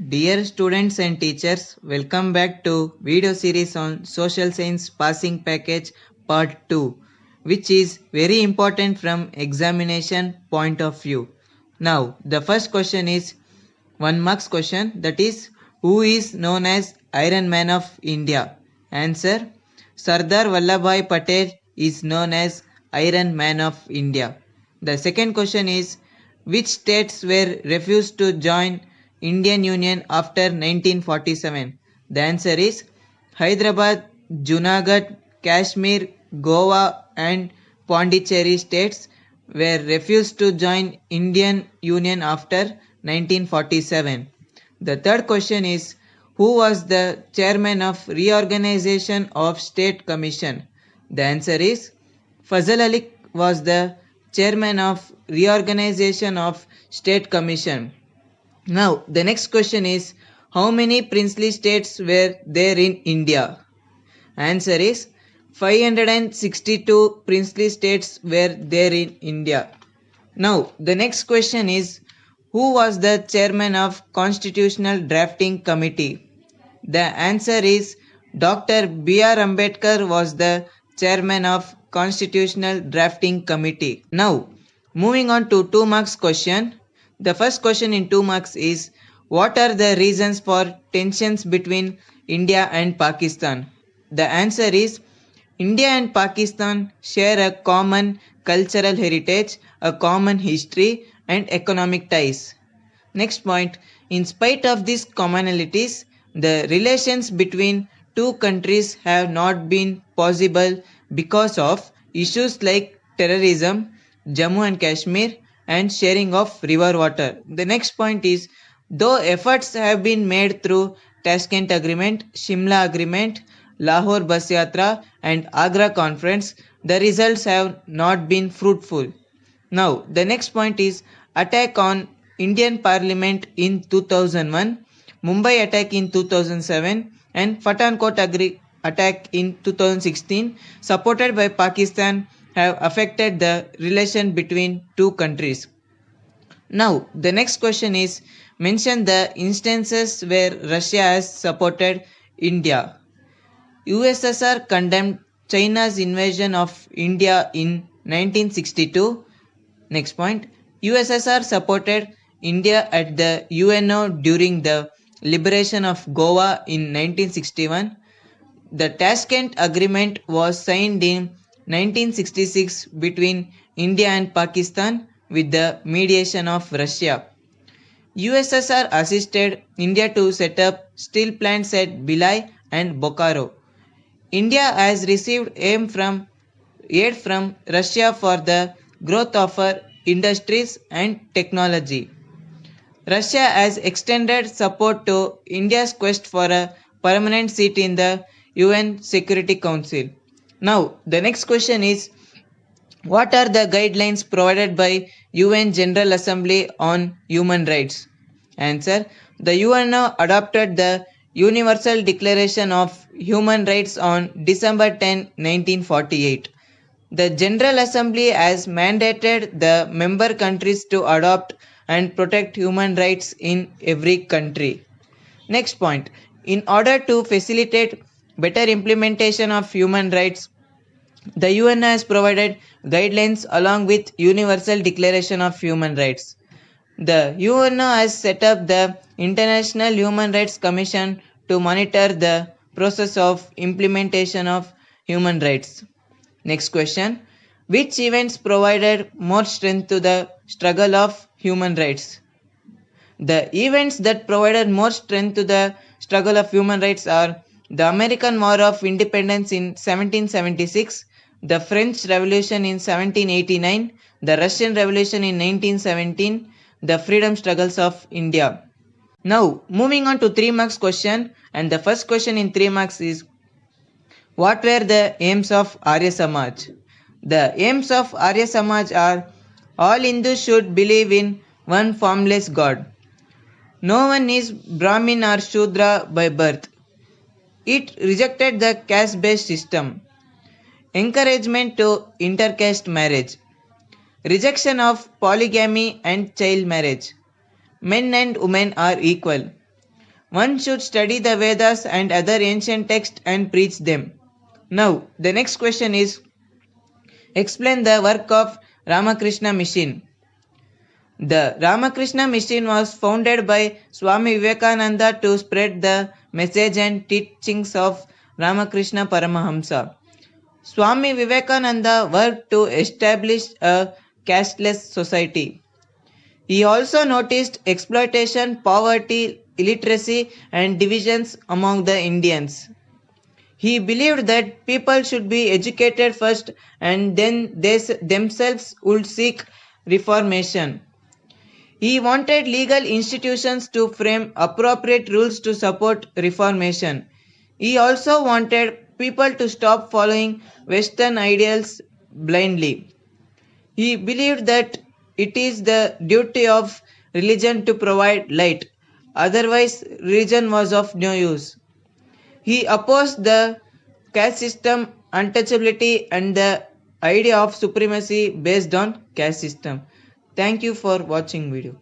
Dear students and teachers, welcome back to video series on Social Science Passing Package Part 2, which is very important from examination point of view. Now, the first question is 1 marks question, that is, who is known as Iron Man of India? Answer: Sardar Vallabhbhai Patel is known as Iron Man of India. The second question is, which states were refused to join Indian Union after 1947? The answer is Hyderabad, Junagadh, Kashmir, Goa and Pondicherry states were refused to join Indian Union after 1947. The third question is, who was the chairman of Reorganization of State Commission? The answer is Fazal Ali was the chairman of Reorganization of State Commission. Now, the next question is, how many princely states were there in India? Answer is 562 princely states were there in India. Now, the next question is, who was the chairman of Constitutional Drafting Committee? The answer is Dr. B.R. Ambedkar was the chairman of Constitutional Drafting Committee. Now, moving on to 2 marks question. The first question in 2 marks is, what are the reasons for tensions between India and Pakistan? The answer is India and Pakistan share a common cultural heritage, a common history, and economic ties. Next point, in spite of these commonalities, the relations between two countries have not been possible because of issues like terrorism, Jammu and Kashmir, and sharing of river water. The next point is, though efforts have been made through Tashkent Agreement, Shimla Agreement, Lahore Bus Yatra and Agra Conference, the results have not been fruitful. Now, the next point is attack on Indian Parliament in 2001, Mumbai attack in 2007 and Pathankot attack in 2016 supported by Pakistan have affected the relation between two countries. Now, the next question is, mention the instances where Russia has supported India. USSR condemned China's invasion of India in 1962. Next point, USSR supported India at the UNO during the liberation of Goa in 1961. The Tashkent Agreement was signed in 1966 between India and Pakistan with the mediation of Russia. USSR assisted India to set up steel plants at Bhilai and Bokaro. India has received aid from Russia for the growth of her industries and technology. Russia has extended support to India's quest for a permanent seat in the UN Security Council. Now, the next question is, what are the guidelines provided by UN General Assembly on human rights? Answer: the UNO adopted the Universal Declaration of Human Rights on December 10, 1948. The General Assembly has mandated the member countries to adopt and protect human rights in every country. Next point, in order to facilitate better implementation of human rights, the UN has provided guidelines along with Universal Declaration of Human Rights. The UNO has set up the International Human Rights Commission to monitor the process of implementation of human rights. Next question, which events provided more strength to the struggle of human rights? The events that provided more strength to the struggle of human rights are the American War of Independence in 1776, the French Revolution in 1789, the Russian Revolution in 1917, the freedom struggles of India. Now, moving on to 3 marks question, and the first question in 3 marks is, what were the aims of Arya Samaj? The aims of Arya Samaj are, all Hindus should believe in one formless God. No one is Brahmin or Shudra by birth. It rejected the caste-based system. Encouragement to intercaste marriage. Rejection of polygamy and child marriage. Men and women are equal. One should study the Vedas and other ancient texts and preach them. Now, the next question is explain the work of Ramakrishna Mission. The Ramakrishna Mission was founded by Swami Vivekananda to spread the message and teachings of Ramakrishna Paramahamsa. Swami Vivekananda worked to establish a casteless society. He also noticed exploitation, poverty, illiteracy, and divisions among the Indians. He believed that people should be educated first and then they themselves would seek reformation. He wanted legal institutions to frame appropriate rules to support reformation. He also wanted people to stop following Western ideals blindly. He believed that it is the duty of religion to provide light, otherwise, religion was of no use. He opposed the caste system, untouchability, and the idea of supremacy based on caste system. Thank you for watching video.